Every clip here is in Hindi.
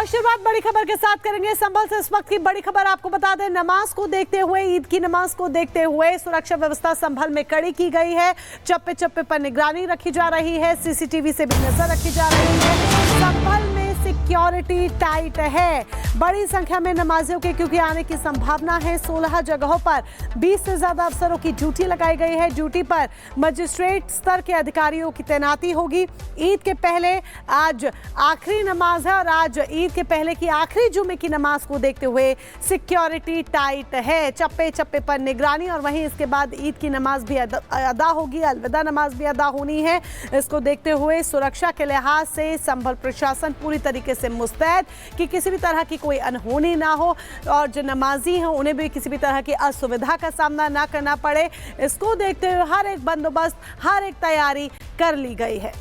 शुरुआत बड़ी खबर के साथ करेंगे। संभल से इस वक्त की बड़ी खबर आपको बता दें, नमाज को देखते हुए, ईद की नमाज को देखते हुए सुरक्षा व्यवस्था संभल में कड़ी की गई है। चप्पे चप्पे पर निगरानी रखी जा रही है, सीसीटीवी से भी नजर रखी जा रही है। संभल में सिक्योरिटी टाइट है। बड़ी संख्या में नमाजियों के क्योंकि आने की संभावना है। 16 जगहों पर 20 से ज्यादा अफसरों की ड्यूटी लगाई गई है। ड्यूटी पर मजिस्ट्रेट स्तर के अधिकारियों की तैनाती होगी। ईद के पहले आज आखिरी नमाज है और आज ईद के पहले की आखिरी जुमे की नमाज को देखते हुए सिक्योरिटी टाइट है। चप्पे चप्पे पर निगरानी और वहीं इसके बाद ईद की नमाज भी अदा होगी, अलविदा नमाज भी अदा होनी है। इसको देखते हुए सुरक्षा के लिहाज से संभल प्रशासन पूरी तरीके से मुस्तैद कि किसी भी तरह की कोई अनहोनी ना हो और जो नमाजी हैं उन्हें भी किसी भी तरह की असुविधा का सामना ना करना पड़े। इसको देखते हुए हर एक बंदोबस्त, हर एक तैयारी कर ली गई है।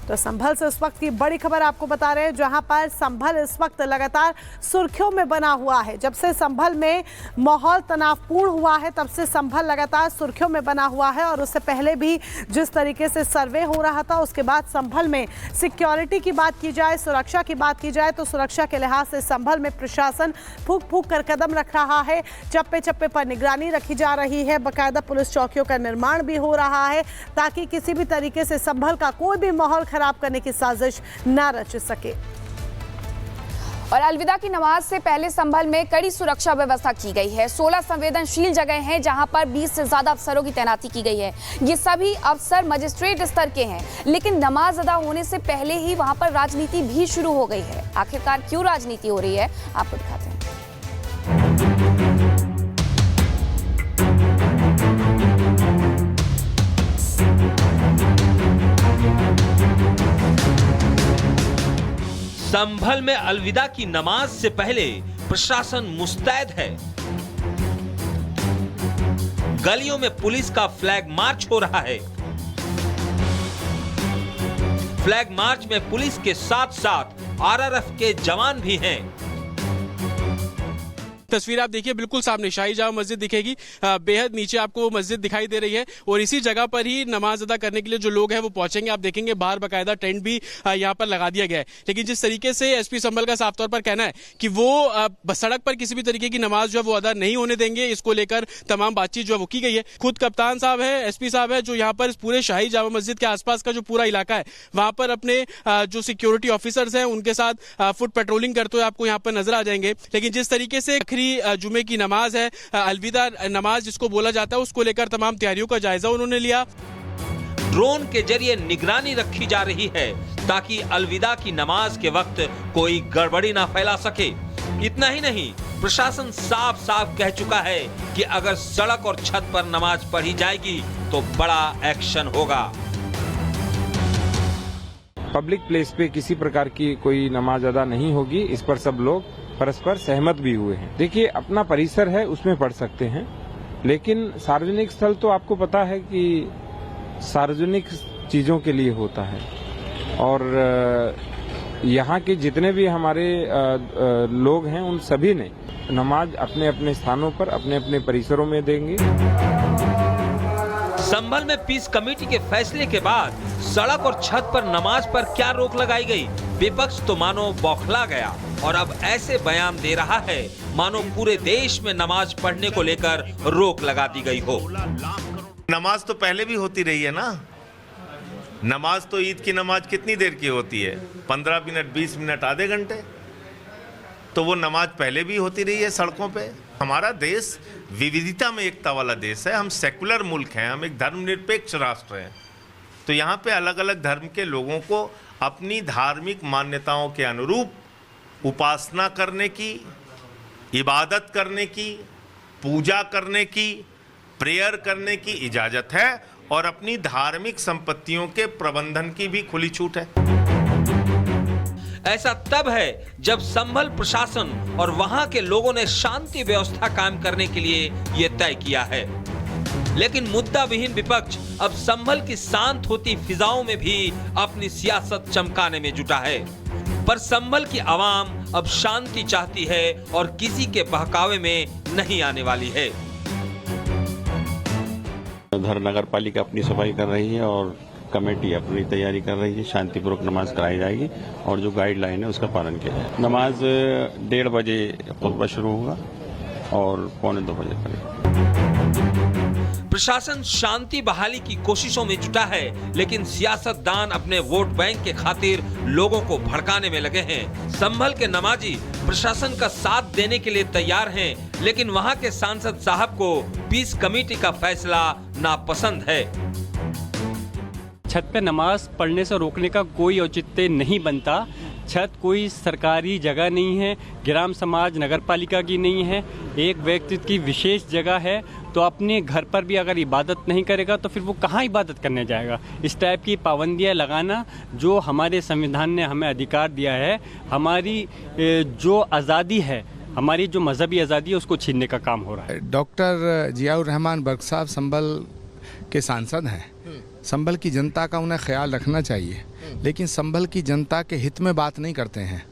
तो संभल से इस वक्त की बड़ी खबर आपको बता रहे हैं, जहां पर संभल इस वक्त लगातार सुर्खियों में बना हुआ है। जब से संभल में माहौल तनावपूर्ण हुआ है तब से संभल लगातार सुर्खियों में बना हुआ है। और उससे पहले भी जिस तरीके से सर्वे हो रहा था, उसके बाद संभल में सिक्योरिटी की बात की जाए, सुरक्षा की बात की जाए तो सुरक्षा के लिहाज से संभल में प्रशासन फूंक फूंक कर कदम रख रहा है। चप्पे चप्पे पर निगरानी रखी जा रही है। बाकायदा पुलिस चौकियों का निर्माण भी हो रहा है ताकि किसी भी तरीके से संभल का कोई भी माहौल खराब करने की साजिश ना रच सके। और अलविदा की नमाज से पहले संभल में कड़ी सुरक्षा व्यवस्था की गई है। 16 संवेदनशील जगह हैं जहां पर 20 से ज्यादा अफसरों की तैनाती की गई है। ये सभी अफसर मजिस्ट्रेट स्तर के हैं, लेकिन नमाज अदा होने से पहले ही वहां पर राजनीति भी शुरू हो गई है। आखिरकार क्यों राजनीति हो रही है, आपको दिखाते हैं। संभल में अलविदा की नमाज से पहले प्रशासन मुस्तैद है। गलियों में पुलिस का फ्लैग मार्च हो रहा है। फ्लैग मार्च में पुलिस के साथ साथ आरआरएफ के जवान भी हैं। तस्वीर आप देखिए, बिल्कुल सामने शाही जामा मस्जिद दिखेगी, बेहद नीचे आपको वो मस्जिद दिखाई दे रही है और इसी जगह पर ही नमाज अदा करने के लिए जो लोग हैं वो पहुंचेंगे। आप देखेंगे बाहर बाकायदा टेंट भी यहाँ पर लगा दिया गया है। लेकिन जिस तरीके से एसपी संभल का साफ तौर पर कहना है कि वो सड़क पर किसी भी तरीके की नमाज जो है वो अदा नहीं होने देंगे, इसको लेकर तमाम बातचीत जो है वो की गई है। खुद कप्तान साहब है, एसपी साहब है, जो यहाँ पर पूरे शाही जामा मस्जिद के आसपास का जो पूरा इलाका है वहां पर अपने जो सिक्योरिटी ऑफिसर्स हैं उनके साथ फुट पेट्रोलिंग करते हुए आपको यहाँ पर नजर आ जाएंगे। लेकिन जिस तरीके से जुमे की नमाज है, अलविदा नमाज जिसको बोला जाता है, उसको लेकर तमाम तैयारियों का जायजा उन्होंने लिया। ड्रोन के जरिए निगरानी रखी जा रही है ताकि अलविदा की नमाज के वक्त कोई गड़बड़ी ना फैला सके। इतना ही नहीं, प्रशासन साफ साफ कह चुका है कि अगर सड़क और छत पर नमाज पढ़ी जाएगी तो बड़ा एक्शन होगा। पब्लिक प्लेस पे किसी प्रकार की कोई नमाज अदा नहीं होगी, इस पर सब लोग परस्पर सहमत भी हुए हैं। देखिए, अपना परिसर है उसमें पढ़ सकते हैं, लेकिन सार्वजनिक स्थल तो आपको पता है कि सार्वजनिक चीजों के लिए होता है और यहाँ के जितने भी हमारे लोग हैं उन सभी ने नमाज अपने अपने स्थानों पर अपने अपने परिसरों में देंगे। संभल में पीस कमेटी के फैसले के बाद सड़क और छत पर नमाज पर क्या रोक लगाई गई? विपक्ष तो मानो बौखला गया और अब ऐसे बयान दे रहा है मानो पूरे देश में नमाज पढ़ने को लेकर रोक लगा दी गई हो। नमाज तो पहले भी होती रही है ना। नमाज तो ईद की नमाज कितनी देर की होती है? 15 मिनट, 20 मिनट, आधे घंटे। तो वो नमाज पहले भी होती रही है सड़कों पे। हमारा देश विविधता में एकता वाला देश है। हम सेकुलर मुल्क हैं, हम एक धर्मनिरपेक्ष राष्ट्र हैं। तो यहाँ पे अलग अलग धर्म के लोगों को अपनी धार्मिक मान्यताओं के अनुरूप उपासना करने की, इबादत करने की, पूजा करने की, प्रेयर करने की इजाज़त है और अपनी धार्मिक संपत्तियों के प्रबंधन की भी खुली छूट है। ऐसा तब है जब संभल प्रशासन और वहां के लोगों ने शांति व्यवस्था कायम करने के लिए ये तय किया है। लेकिन मुद्दा विहीन विपक्ष अब संभल की शांत होती फिजाओं में भी अपनी सियासत चमकाने में जुटा है। पर संभल की आवाम अब शांति चाहती है और किसी के बहकावे में नहीं आने वाली है। उधर नगर पालिका अपनी सफाई कर रही है और कमेटी अपनी तैयारी कर रही है, शांतिपूर्वक नमाज कराई जाएगी और जो गाइडलाइन है उसका पालन किया जाए। नमाज 1:30 बजे खुतबा शुरू होगा और 1:45 बजे करेगा। प्रशासन शांति बहाली की कोशिशों में जुटा है, लेकिन सियासतदान अपने वोट बैंक के खातिर लोगों को भड़काने में लगे हैं। संभल के नमाजी प्रशासन का साथ देने के लिए तैयार हैं, लेकिन वहां के सांसद साहब को पीस कमेटी का फैसला नापसंद है। छत पे नमाज पढ़ने से रोकने का कोई औचित्य नहीं बनता। छत कोई सरकारी जगह नहीं है, ग्राम समाज नगर पालिका की नहीं है, एक व्यक्ति की विशेष जगह है। तो अपने घर पर भी अगर इबादत नहीं करेगा तो फिर वो कहाँ इबादत करने जाएगा। इस टाइप की पाबंदियाँ लगाना जो हमारे संविधान ने हमें अधिकार दिया है, हमारी जो आज़ादी है, हमारी जो मजहबी आज़ादी है, उसको छीनने का काम हो रहा है। डॉक्टर जियाउर रहमान बर्क साहब संभल के सांसद हैं। संभल की जनता का उन्हें ख्याल रखना चाहिए, लेकिन संभल की जनता के हित में बात नहीं करते हैं।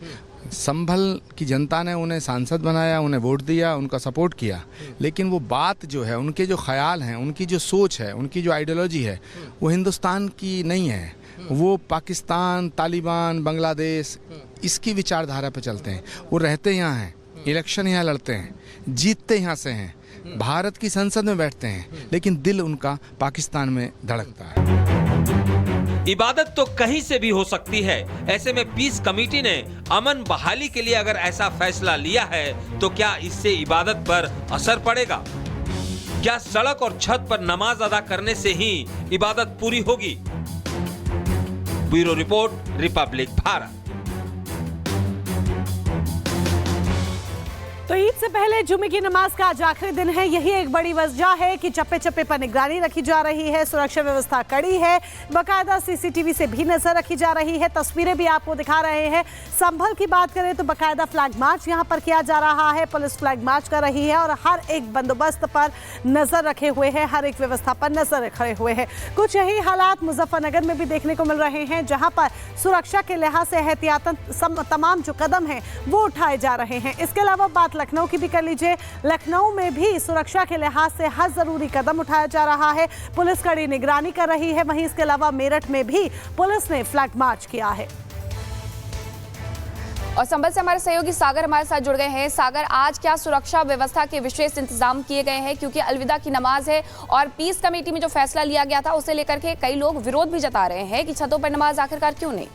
संभल की जनता ने उन्हें सांसद बनाया, उन्हें वोट दिया, उनका सपोर्ट किया, लेकिन वो बात जो है, उनके जो ख्याल हैं, उनकी जो सोच है, उनकी जो आइडियोलॉजी है, वो हिंदुस्तान की नहीं है। वो पाकिस्तान, तालिबान, बांग्लादेश इसकी विचारधारा पे चलते हैं। वो रहते यहाँ हैं, इलेक्शन यहाँ लड़ते हैं, जीतते यहाँ से हैं, भारत की संसद में बैठते हैं, लेकिन दिल उनका पाकिस्तान में धड़कता है। इबादत तो कहीं से भी हो सकती है। ऐसे में पीस कमेटी ने अमन बहाली के लिए अगर ऐसा फैसला लिया है तो क्या इससे इबादत पर असर पड़ेगा? क्या सड़क और छत पर नमाज अदा करने से ही इबादत पूरी होगी? Bureau report, Republic Bharat. तो ईद से पहले जुमे की नमाज का आज आखिरी दिन है। यही एक बड़ी वजह है कि चप्पे चप्पे पर निगरानी रखी जा रही है, सुरक्षा व्यवस्था कड़ी है, बकायदा सीसीटीवी से भी नजर रखी जा रही है। तस्वीरें भी आपको दिखा रहे हैं। संभल की बात करें तो बकायदा फ्लैग मार्च यहां पर किया जा रहा है। पुलिस फ्लैग मार्च कर रही है और हर एक बंदोबस्त पर नजर रखे हुए है, हर एक व्यवस्था पर नजर रखे हुए है। कुछ यही हालात मुजफ्फरनगर में भी देखने को मिल रहे हैं, जहां पर सुरक्षा के लिहाज से एहतियातन तमाम जो कदम है वो उठाए जा रहे हैं। इसके अलावा बात लखनऊ की भी कर लीजिए। लखनऊ में भी सुरक्षा के लिहाज से हर जरूरी कदम उठाया जा रहा है। पुलिस कड़ी निगरानी कर रही है। वहीं इसके अलावा मेरठ में भी पुलिस ने फ्लैग मार्च किया है। और संभल से हमारे सहयोगी सागर हमारे साथ जुड़ गए हैं। सागर, आज क्या सुरक्षा व्यवस्था के विशेष इंतजाम किए गए हैं? क्योंकि अलविदा की नमाज है और पीस कमेटी में जो फैसला लिया गया था उसे लेकर के कई लोग विरोध भी जता रहे हैं कि छतों पर नमाज आखिरकार क्यों नहीं।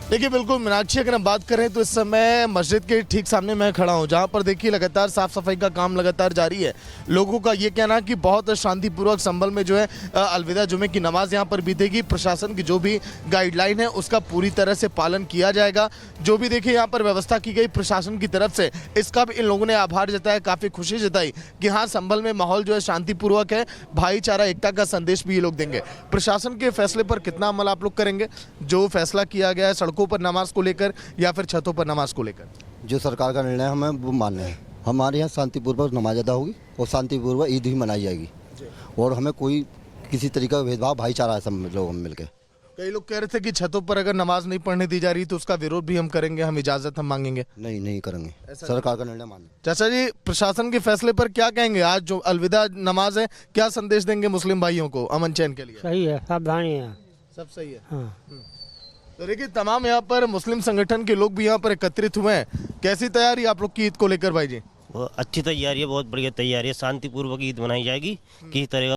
देखिए बिल्कुल मीनाक्षी, अगर हम बात करें तो इस समय मस्जिद के ठीक सामने मैं खड़ा हूं, जहां पर देखिए लगातार साफ सफाई का काम लगातार जारी है। लोगों का ये कहना कि बहुत शांतिपूर्वक संभल में जो है अलविदा जुमे की नमाज यहां पर बीतेगी। प्रशासन की जो भी गाइडलाइन है उसका पूरी तरह से पालन किया जाएगा। जो भी देखिए यहाँ पर व्यवस्था की गई प्रशासन की तरफ से, इसका भी इन लोगों ने आभार जताया, काफ़ी खुशी जताई कि हाँ संभल में माहौल जो है शांतिपूर्वक है, भाईचारा एकता का संदेश भी ये लोग देंगे। प्रशासन के फैसले पर कितना अमल आप लोग करेंगे? जो फैसला किया गया है सड़कों पर नमाज को लेकर या फिर छतों पर नमाज को लेकर, जो सरकार का निर्णय हमें वो मानना है। हमारे यहाँ शांतिपूर्वक नमाज अदा होगी और शांतिपूर्वक ईद भी मनाई जाएगी और हमें कोई किसी तरीके का भेदभाव, भाईचारा है सब लोग हम मिलकर। कई लोग कह रहे थे कि छतों पर अगर नमाज नहीं पढ़ने दी जा रही तो उसका विरोध भी हम करेंगे, हम इजाजत हम मांगेंगे। नहीं करेंगे, सरकार का निर्णय मानना। चाचा जी, प्रशासन के फैसले पर क्या कहेंगे? आज जो अलविदा नमाज है, क्या संदेश देंगे मुस्लिम भाइयों को अमन चैन के लिए? सही है, सावधानी है, सब सही है। हाँ। तो देखिए तमाम यहाँ पर मुस्लिम संगठन के लोग भी यहाँ पर एकत्रित हुए हैं। कैसी तैयारी आप लोग की ईद को लेकर भाई जी? वो अच्छी तैयारी है, बहुत बढ़िया तैयारी है। शांतिपूर्वक ईद मनाई जाएगी, किसी तरह का